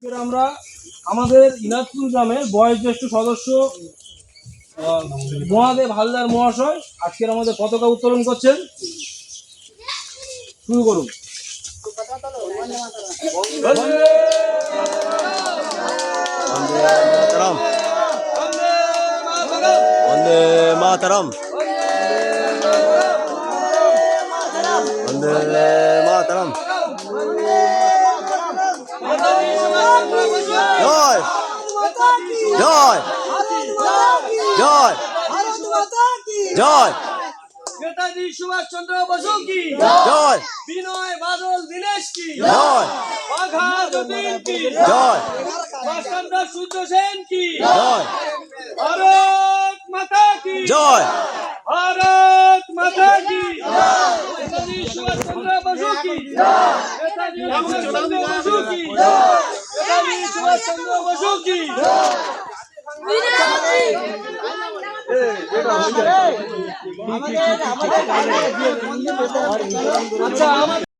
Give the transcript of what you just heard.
আমরা আমাদের ইনাদপুর গ্রামের বয়োজ্যেষ্ঠ সদস্য মহাদেব হালদার মহাশয় আজকের আমাদের পতাকা উত্তোলন করছেন। শুরু করুন। वंदे मातरम वंदे मातरम जय जय जय जय नेताजी सुभाष चंद्र बसु की जय विनय बादल दिनेश की जय बाघा जतीन की जय मास्टर सूर्य सेन की जय भारत माता की जय भारत माता की नेताजी सुभाष चंद्र बसु की नेताजी सुभाष चंद्र बसु की नेताजी सुभाष चंद्र बसु की अच्छा